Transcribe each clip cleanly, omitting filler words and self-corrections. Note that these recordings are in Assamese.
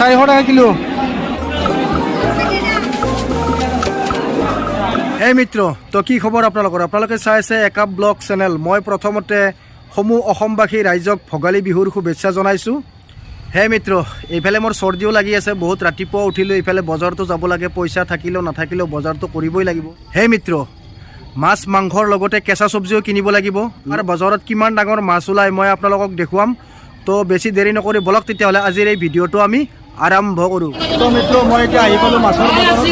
400 টাকা কিলো। এই মিত্ৰ তো কি খবৰ আপোনালোকৰ? আপোনালোকে চাই আছে একাব ব্লগ চেনেল। মই প্ৰথমতে সমূহ অসমবাসী ৰাইজক ভোগালী বিহুৰ শুভেচ্ছা জনাইছোঁ। হে মিত্ৰ, এইফালে মোৰ চৰ্দিও লাগি আছে। বহুত ৰাতিপুৱা উঠিলোঁ, এইফালে বজাৰতো যাব লাগে। পইচা থাকিলেও নাথাকিলেও বজাৰটো কৰিবই লাগিব। হে মিত্ৰ, মাছ মাংসৰ লগতে কেঁচা চব্জিও কিনিব লাগিব। আৰু বজাৰত কিমান ডাঙৰ মাছ ওলায় মই আপোনালোকক দেখুৱাম। তো বেছি দেৰি নকৰি বলক তেতিয়াহ'লে আজিৰ এই ভিডিঅ'টো আমি আৰম্ভ কৰোঁ। তো মিত্ৰ, মই এতিয়া আহি পালোঁ মাছৰ বজাৰত।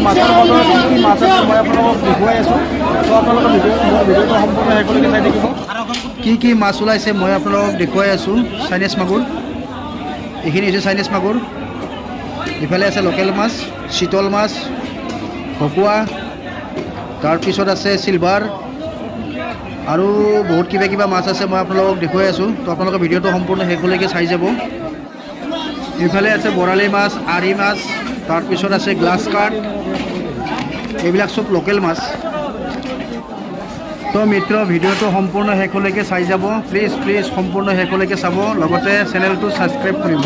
মাছৰ বজাৰত কি মাছ আছে মই আপোনালোকক দেখুৱাই আছোঁ। তো আপোনালোকৰ ভিডিঅ'টো সম্পূৰ্ণ শেষলৈকে চাই থাকিব। কি মাছ ওলাইছে মই আপোনালোকক দেখুৱাই আছোঁ। চাইনিজ মাগুৰ, এইখিনি হৈছে চাইনিজ মাগুৰ। ইফালে আছে লোকেল মাছ, চিতল মাছ, ভকুৱা, তাৰপিছত আছে চিলভাৰ আৰু বহুত কিবা মাছ আছে। মই আপোনালোকক দেখুৱাই আছোঁ। তো আপোনালোকে ভিডিঅ'টো সম্পূৰ্ণ শেষলৈকে চাই যাব। ইফালে আছে বৰালি মাছ, আৰি মাছ, তাৰপিছত আছে গ্লাছ কাট, এইবিলাক চব লোকেল মাছ। তো মিত্ৰ, ভিডিঅ'টো সম্পূৰ্ণ শেষলৈকে চাই যাব। প্লিজ সম্পূৰ্ণ শেষলৈকে চাব, লগতে চেনেলটো ছাবস্ক্ৰাইব কৰিব।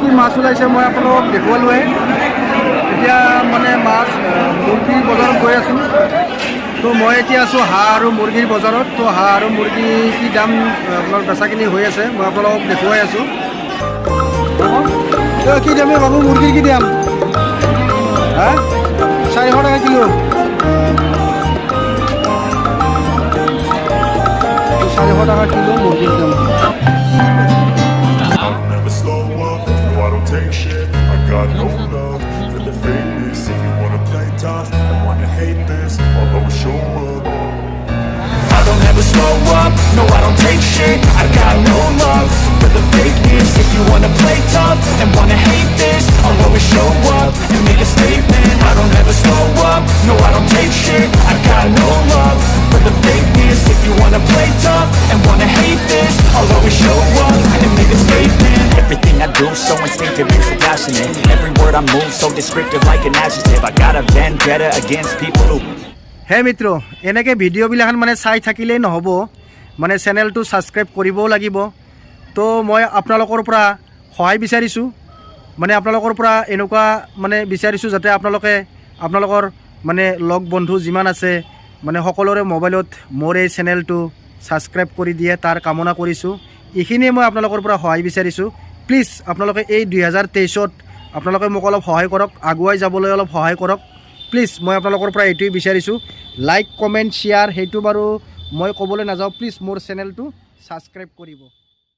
কি মাছ ওলাইছে মই আপোনালোকক দেখুৱালোৱে। এতিয়া মানে মাছ মুৰ্গীৰ বজাৰত গৈ আছোঁ। তো মই এতিয়া আছোঁ হাঁহ আৰু মুৰ্গীৰ বজাৰত। তো হাঁহ আৰু মুৰ্গী কি দাম আপোনাৰ বেচাকিনি হৈ আছে মই আপোনালোকক দেখুৱাই আছোঁ। কি দামে বাবু মুৰ্গীৰ কি দাম? হা 400 টাকা কিলো। 400 টাকা কিলো মুৰ্গীৰ দাম। Take shit, I got no love for the fakeness. If you wanna play tough and wanna hate this, I'll always show up. I don't ever slow up, no I don't take shit. I got no love for the fakeness. If you wanna play tough and wanna hate this, I'll always show up and make a statement. I don't ever slow up, no I don't take shit. I got no love for the fakeness. If you wanna play tough and wanna hate this, I'll always show up and make a statement. Everything I do so instinctive and so passionate. Every word I move so descriptive like an adjective. I got a vendetta against people who হে মিত্ৰ, এনেকৈ ভিডিঅ'বিলাক মানে চাই থাকিলেই নহ'ব, মানে চেনেলটো ছাবস্ক্ৰাইব কৰিবও লাগিব। তো মই আপোনালোকৰ পৰা সহায় বিচাৰিছোঁ, মানে আপোনালোকৰ পৰা এনেকুৱা মানে বিচাৰিছোঁ যাতে আপোনালোকৰ মানে লগ বন্ধু যিমান আছে মানে সকলোৰে মোবাইলত মোৰ এই চেনেলটো ছাবস্ক্ৰাইব কৰি দিয়ে তাৰ কামনা কৰিছোঁ। এইখিনিয়ে মই আপোনালোকৰ পৰা সহায় বিচাৰিছোঁ। প্লিজ আপোনালোকে এই 2023ত আপোনালোকে মোক অলপ সহায় কৰক, আগুৱাই যাবলৈ অলপ সহায় কৰক। প্লিজ মই আপোনালোকৰ পৰা এইটোৱেই বিচাৰিছোঁ। লাইক কমেণ্ট শ্বেয়াৰ সেইটো বাৰু মই ক'বলৈ নাযাওঁ। প্লিজ মোৰ চেনেলটো ছাবস্ক্ৰাইব কৰিব।